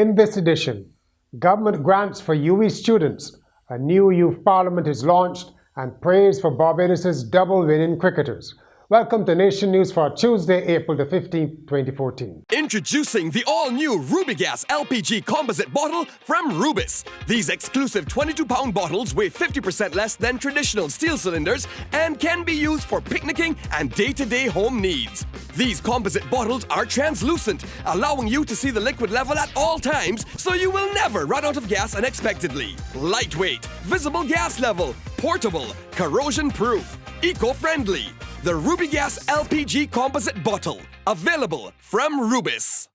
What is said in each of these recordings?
In this edition, government grants for UWI students, a new youth parliament is launched, and praise for Barbados' double winning cricketers. Welcome to Nation News for Tuesday, April the 15th, 2014. Introducing the all-new Ruby Gas LPG composite bottle from Rubis. These exclusive 22-pound bottles weigh 50% less than traditional steel cylinders and can be used for picnicking and day-to-day home needs. These composite bottles are translucent, allowing you to see the liquid level at all times, so you will never run out of gas unexpectedly. Lightweight, visible gas level, portable, corrosion-proof, eco-friendly. The Ruby Gas LPG composite bottle, available from Rubis.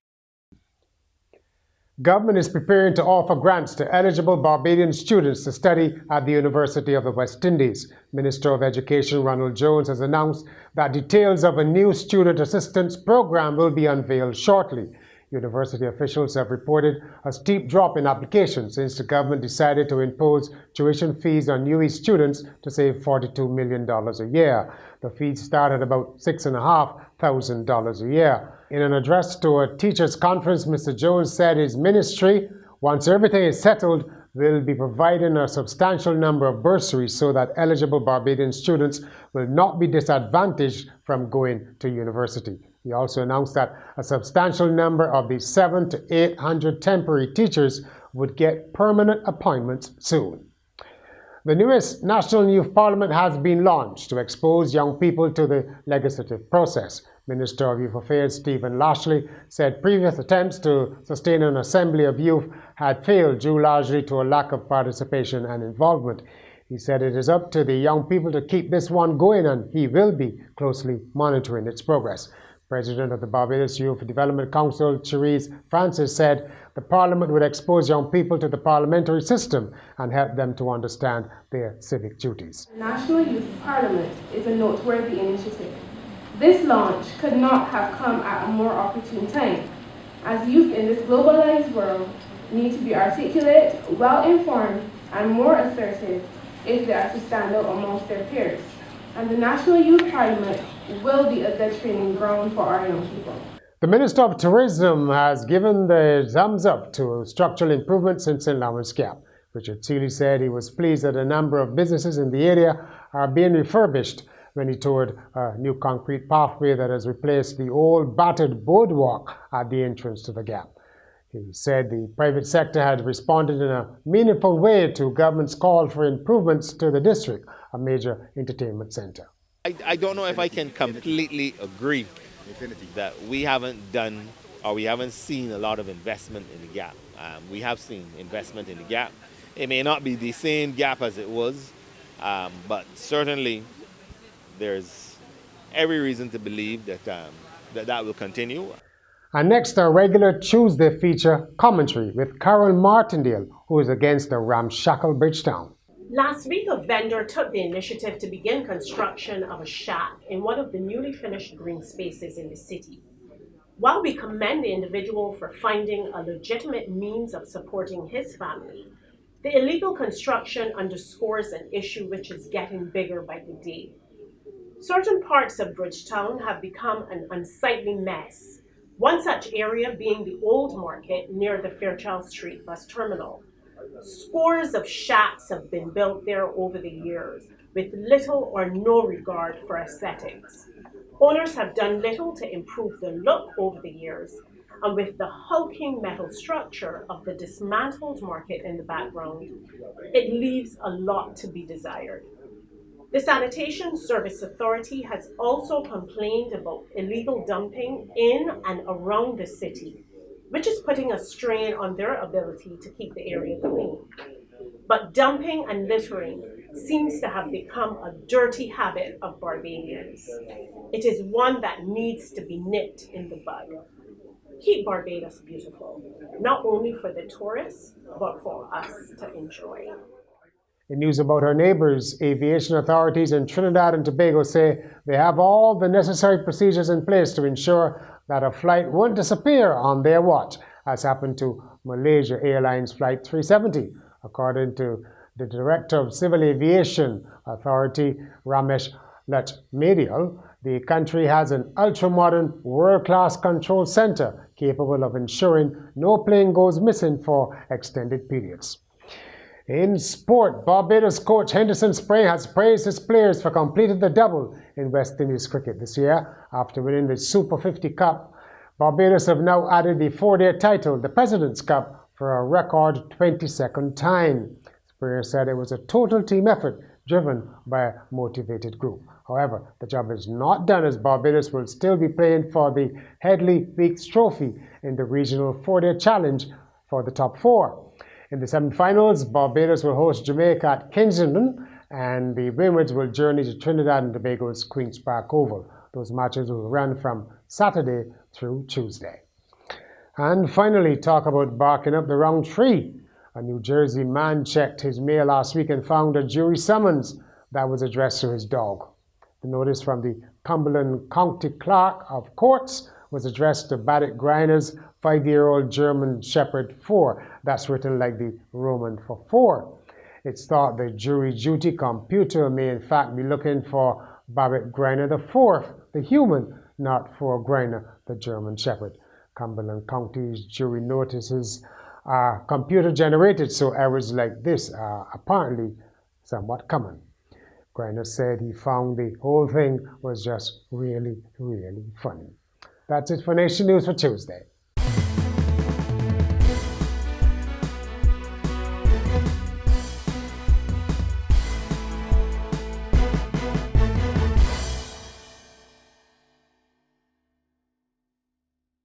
Government is preparing to offer grants to eligible Barbadian students to study at the University of the West Indies. Minister of Education Ronald Jones has announced that details of a new student assistance program will be unveiled shortly. University officials have reported a steep drop in applications since the government decided to impose tuition fees on UWI students to save $42 million a year. The fees start at about $6,500 a year. In an address to a teachers' conference, Mr. Jones said his ministry, once everything is settled, will be providing a substantial number of bursaries so that eligible Barbadian students will not be disadvantaged from going to university. He also announced that a substantial number of the 700 to 800 temporary teachers would get permanent appointments soon. The newest National Youth Parliament has been launched to expose young people to the legislative process. Minister of Youth Affairs Stephen Lashley said previous attempts to sustain an assembly of youth had failed due largely to a lack of participation and involvement. He said it is up to the young people to keep this one going, and he will be closely monitoring its progress. President of the Barbados Youth Development Council, Cherisse said the Parliament would expose young people to the parliamentary system and help them to understand their civic duties. The National Youth Parliament is a noteworthy initiative. This launch could not have come at a more opportune time, as youth in this globalized world need to be articulate, well-informed, and more assertive if they are to stand out amongst their peers. And the National Youth Parliament will be a good training ground for our young people. The Minister of Tourism has given the thumbs up to structural improvements in St. Lawrence Gap. Richard Seeley said he was pleased that a number of businesses in the area are being refurbished when he toured a new concrete pathway that has replaced the old battered boardwalk at the entrance to the gap. He said the private sector had responded in a meaningful way to government's call for improvements to the district, a major entertainment center. I don't know if I can completely agree that we haven't done or we haven't seen a lot of investment in the gap. We have seen investment in the gap. It may not be the same gap as it was, but certainly there's every reason to believe that that will continue. And next, our regular Tuesday feature commentary with Carol Martindale, who is against the ramshackle Bridgetown. Last week, a vendor took the initiative to begin construction of a shack in one of the newly finished green spaces in the city. While we commend the individual for finding a legitimate means of supporting his family, the illegal construction underscores an issue which is getting bigger by the day. Certain parts of Bridgetown have become an unsightly mess. One such area being the Old Market near the Fairchild Street bus terminal. Scores of shacks have been built there over the years, with little or no regard for aesthetics. Owners have done little to improve the look over the years, and with the hulking metal structure of the dismantled market in the background, it leaves a lot to be desired. The Sanitation Service Authority has also complained about illegal dumping in and around the city, which is putting a strain on their ability to keep the area clean. But dumping and littering seems to have become a dirty habit of Barbadians. It is one that needs to be nipped in the bud. Keep Barbados beautiful, not only for the tourists, but for us to enjoy. In news about our neighbors, aviation authorities in Trinidad and Tobago say they have all the necessary procedures in place to ensure that a flight won't disappear on their watch, as happened to Malaysia Airlines Flight 370. According to the Director of Civil Aviation Authority, Ramesh Latmedial, the country has an ultra-modern, world-class control center capable of ensuring no plane goes missing for extended periods. In sport, Barbados coach Henderson Spray has praised his players for completing the double in West Indies cricket this year. After winning the Super 50 Cup, Barbados have now added the four-day title, the President's Cup, for a record 22nd time. Spray said it was a total team effort driven by a motivated group. However, the job is not done as Barbados will still be playing for the Headley Weeks Trophy in the regional four-day challenge for the top four. In the semi-finals, Barbados will host Jamaica at Kensington, and the Windwards will journey to Trinidad and Tobago's Queen's Park Oval. Those matches will run from Saturday through Tuesday. And finally, talk about barking up the wrong tree. A New Jersey man checked his mail last week and found a jury summons that was addressed to his dog. The notice from the Cumberland County Clerk of Courts was addressed to Baddock Griner's 5-year-old German Shepherd 4. That's written like the Roman for 4. It's thought the jury duty computer may in fact be looking for Babbitt Griner the 4th, the human, not for Griner, the German Shepherd. Cumberland County's jury notices are computer generated, so errors like this are apparently somewhat common. Griner said he found the whole thing was just really, really funny. That's it for Nation News for Tuesday.